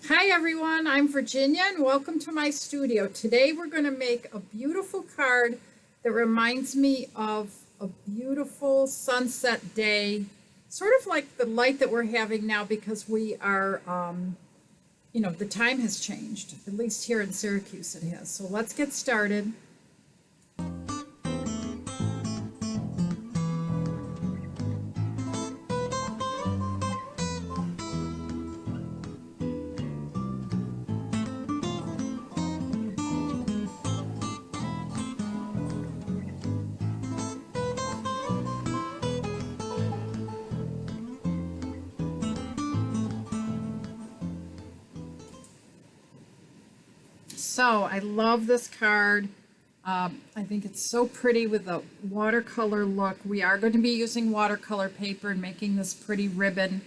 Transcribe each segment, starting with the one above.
Hi everyone, I'm Virginia and welcome to my studio. Today we're going to make a beautiful card that reminds me of a beautiful sunset day, sort of like the light that we're having now because we are, the time has changed. At least here in Syracuse it has. So let's get started. So I love this card. I think it's so pretty with the watercolor look. We are going to be using watercolor paper and making this pretty ribbon.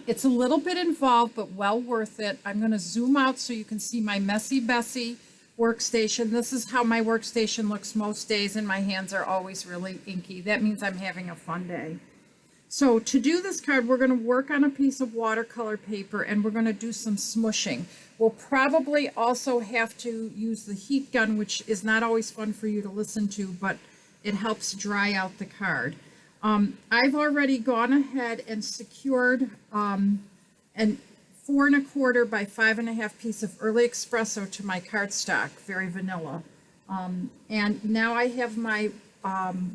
It's a little bit involved, but well worth it. I'm going to zoom out so you can see my Messy Bessie workstation. This is how my workstation looks most days, and my hands are always really inky. That means I'm having a fun day. So to do this card, we're going to work on a piece of watercolor paper and we're going to do some smushing. We'll probably also have to use the heat gun, which is not always fun for you to listen to, but it helps dry out the card. I've already gone ahead and secured an 4 1/4 by 5 1/2 piece of early espresso to my cardstock, very vanilla. And now I have my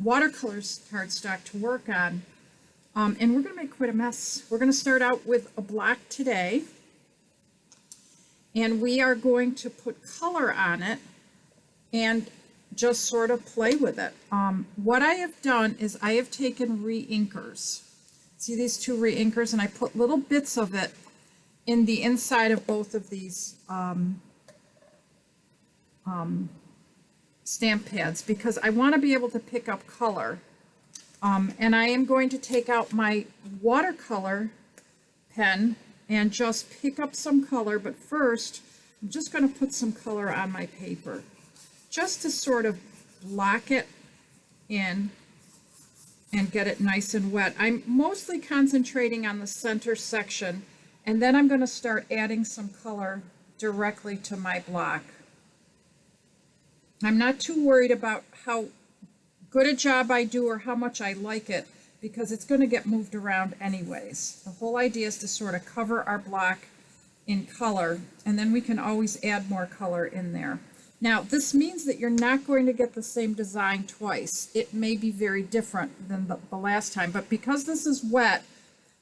watercolor cardstock to work on. And we're going to make quite a mess. We're going to start out with a black today. And we are going to put color on it and just sort of play with it. What I have done is I have taken re-inkers. See these two re-inkers? And I put little bits of it in the inside of both of these stamp pads because I want to be able to pick up color. And I am going to take out my watercolor pen and just pick up some color, but first I'm just going to put some color on my paper just to sort of block it in and get it nice and wet. I'm mostly concentrating on the center section, and then I'm going to start adding some color directly to my block. I'm not too worried about how good a job I do or how much I like it because it's going to get moved around anyways. The whole idea is to sort of cover our block in color, and then we can always add more color in there. Now this means that you're not going to get the same design twice. It may be very different than the last time, but because this is wet,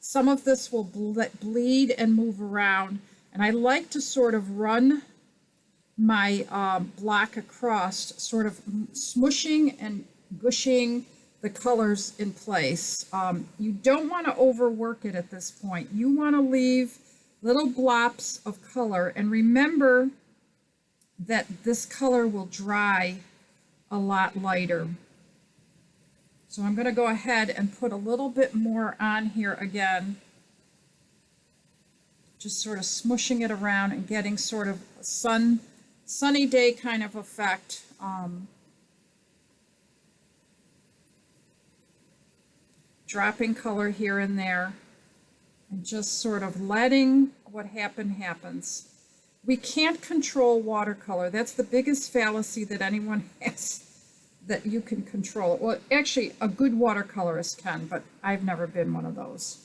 some of this will bleed and move around, and I like to sort of run my block across, sort of smushing and gushing the colors in place. You don't want to overwork it at this point. You want to leave little blops of color, and remember that this color will dry a lot lighter. So I'm going to go ahead and put a little bit more on here again, just sort of smushing it around and getting sort of a sunny day kind of effect. Dropping color here and there and just sort of letting what happens. We can't control watercolor. That's the biggest fallacy that anyone has, that you can control it. Well, actually, a good watercolorist can, but I've never been one of those.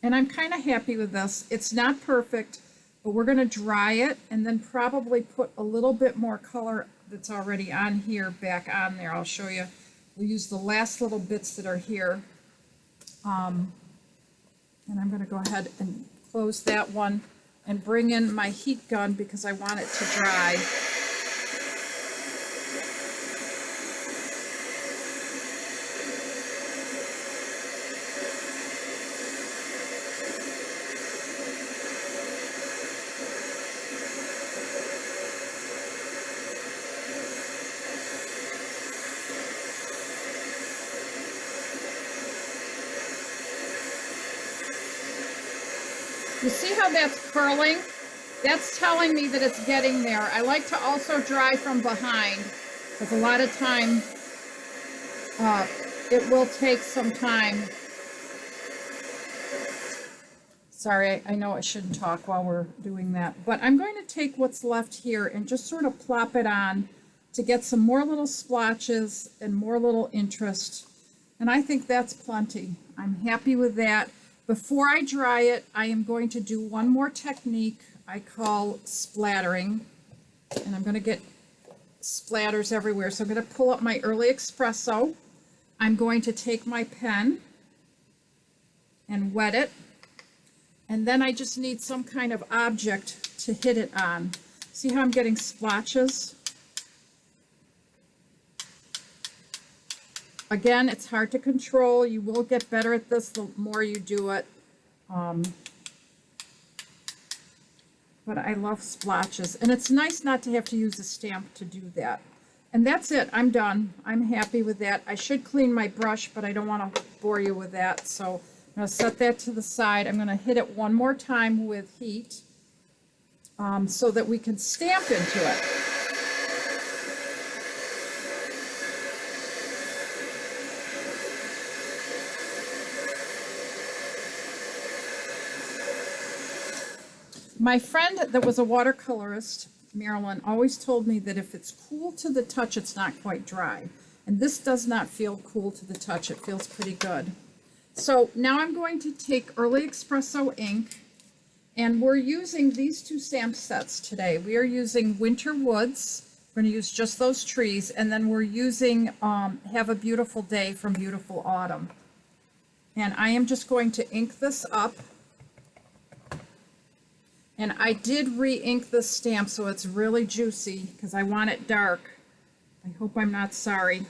And I'm kind of happy with this. It's not perfect, but we're going to dry it and then probably put a little bit more color that's already on here back on there. I'll show you. We'll use the last little bits that are here. And I'm going to go ahead and close that one and bring in my heat gun because I want it to dry. You see how that's curling? That's telling me that it's getting there. I like to also dry from behind because a lot of time it will take some time. Sorry, I know I shouldn't talk while we're doing that, but I'm going to take what's left here and just sort of plop it on to get some more little splotches and more little interest. And I think that's plenty. I'm happy with that. Before I dry it, I am going to do one more technique I call splattering. And I'm going to get splatters everywhere. So I'm going to pull up my early espresso. I'm going to take my pen and wet it. And then I just need some kind of object to hit it on. See how I'm getting splotches? Again, it's hard to control. You will get better at this the more you do it. But I love splotches. And it's nice not to have to use a stamp to do that. And that's it. I'm done. I'm happy with that. I should clean my brush, but I don't want to bore you with that. So I'm going to set that to the side. I'm going to hit it one more time with heat so that we can stamp into it. My friend that was a watercolorist, Marilyn, always told me that if it's cool to the touch, it's not quite dry. And this does not feel cool to the touch. It feels pretty good. So now I'm going to take Early Espresso ink, and we're using these two stamp sets today. We are using Winter Woods. We're going to use just those trees, and then we're using Have a Beautiful Day from Beautiful Autumn. And I am just going to ink this up. And I did re-ink this stamp so it's really juicy because I want it dark. I hope I'm not sorry.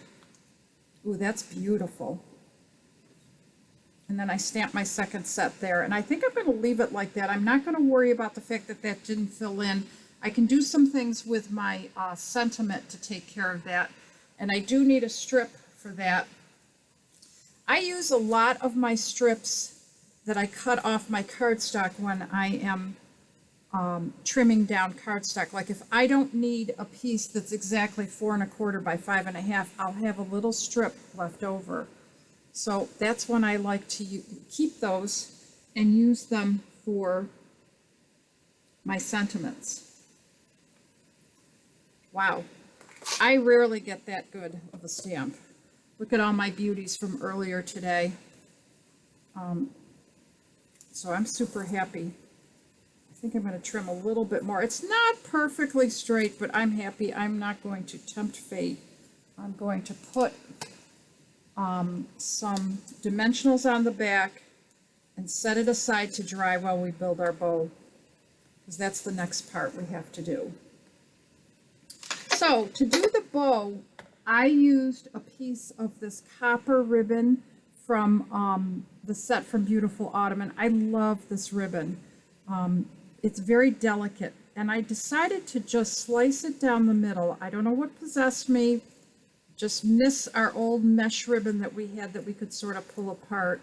Ooh, that's beautiful. And then I stamp my second set there. And I think I'm going to leave it like that. I'm not going to worry about the fact that that didn't fill in. I can do some things with my sentiment to take care of that. And I do need a strip for that. I use a lot of my strips that I cut off my cardstock when I am trimming down cardstock. Like if I don't need a piece that's exactly 4 1/4 by 5 1/2, I'll have a little strip left over. So that's when I like to keep those and use them for my sentiments. Wow, I rarely get that good of a stamp. Look at all my beauties from earlier today. So I'm super happy. I think I'm going to trim a little bit more. It's not perfectly straight, but I'm happy. I'm not going to tempt fate. I'm going to put some dimensionals on the back and set it aside to dry while we build our bow, because that's the next part we have to do. So to do the bow, I used a piece of this copper ribbon from the set from Beautiful Autumn, and I love this ribbon. It's very delicate, and I decided to just slice it down the middle. I don't know what possessed me, just miss our old mesh ribbon that we had that we could sort of pull apart.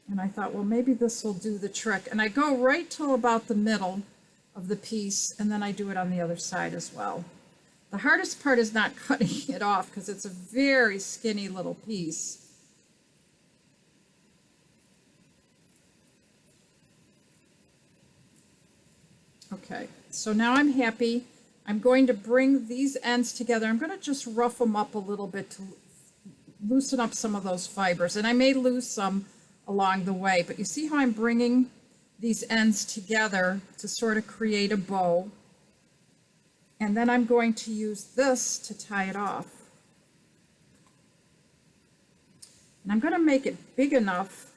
And I thought, well, maybe this will do the trick. And I go right till about the middle of the piece, and then I do it on the other side as well. The hardest part is not cutting it off because it's a very skinny little piece. Okay, so now I'm happy. I'm going to bring these ends together. I'm going to just rough them up a little bit to loosen up some of those fibers. And I may lose some along the way, but you see how I'm bringing these ends together to sort of create a bow. And then I'm going to use this to tie it off. And I'm going to make it big enough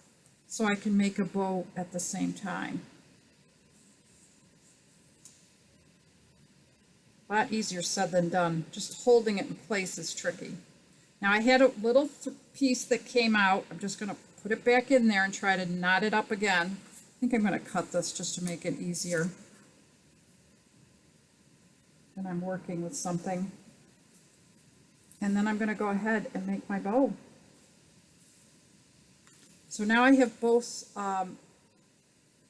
so I can make a bow at the same time. A lot easier said than done. Just holding it in place is tricky. Now I had a little piece that came out. I'm just going to put it back in there and try to knot it up again. I think I'm going to cut this just to make it easier. And I'm working with something. And then I'm going to go ahead and make my bow. So now I have both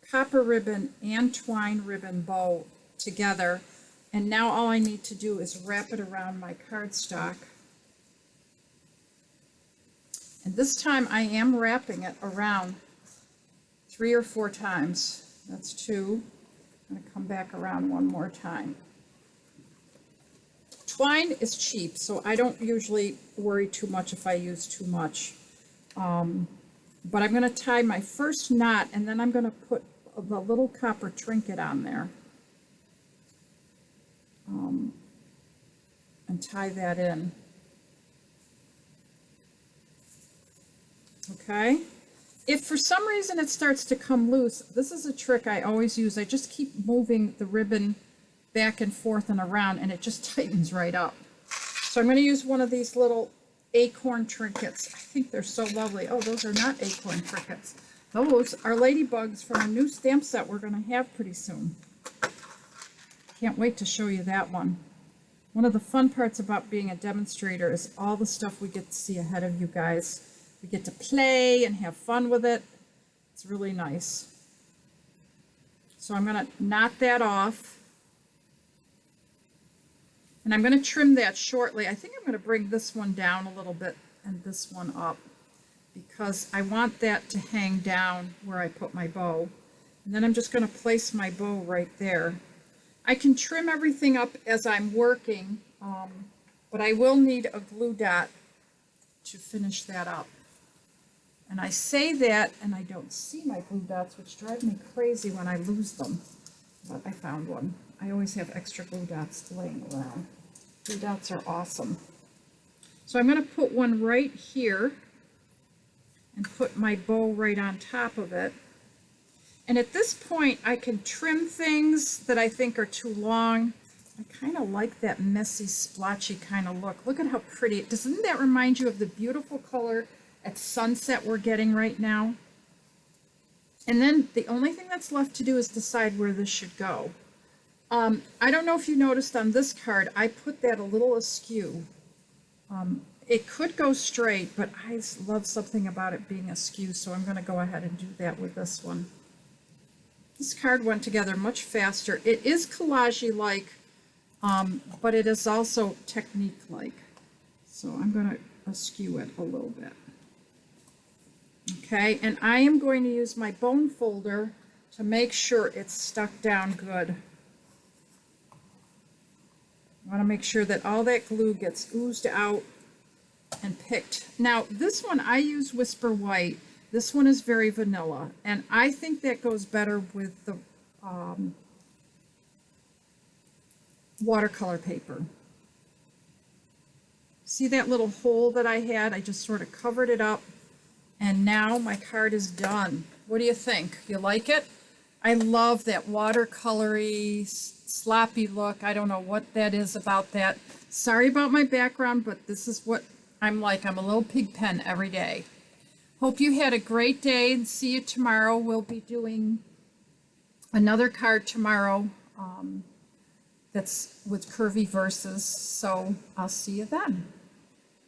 copper ribbon and twine ribbon bow together. And now all I need to do is wrap it around my cardstock. And this time I am wrapping it around 3 or 4 times. That's 2. I'm going to come back around one more time. Twine is cheap, so I don't usually worry too much if I use too much. But I'm going to tie my first knot, and then I'm going to put the little copper trinket on there. And tie that in. Okay? If for some reason it starts to come loose, this is a trick I always use. I just keep moving the ribbon back and forth and around, and it just tightens right up. So I'm going to use one of these little Acorn trinkets. I think they're so lovely. Oh, those are not Acorn trinkets. Those are ladybugs from a new stamp set we're going to have pretty soon. Can't wait to show you that one. One of the fun parts about being a demonstrator is all the stuff we get to see ahead of you guys. We get to play and have fun with it. It's really nice. So I'm going to knot that off. And I'm going to trim that shortly. I think I'm going to bring this one down a little bit and this one up, because I want that to hang down where I put my bow. And then I'm just going to place my bow right there. I can trim everything up as I'm working, but I will need a glue dot to finish that up. And I say that, and I don't see my glue dots, which drive me crazy when I lose them. But I found one. I always have extra glue dots laying around. Glue dots are awesome. So I'm going to put one right here and put my bow right on top of it. And at this point, I can trim things that I think are too long. I kind of like that messy, splotchy kind of look. Look at how pretty. Doesn't that remind you of the beautiful color at sunset we're getting right now? And then the only thing that's left to do is decide where this should go. I don't know if you noticed on this card, I put that a little askew. It could go straight, but I love something about it being askew, so I'm going to go ahead and do that with this one. This card went together much faster. It is collage-like, but it is also technique-like. So I'm going to askew it a little bit. Okay, and I am going to use my bone folder to make sure it's stuck down good. I want to make sure that all that glue gets oozed out and picked. Now, this one I use Whisper White. This one is very vanilla, and I think that goes better with the watercolor paper. See that little hole that I had? I just sort of covered it up, and now my card is done. What do you think? You like it? I love that watercolory, sloppy look. I don't know what that is about that. Sorry about my background, but this is what I'm like. I'm a little pig pen every day. Hope you had a great day, and see you tomorrow. We'll be doing another card tomorrow that's with curvy verses, so I'll see you then.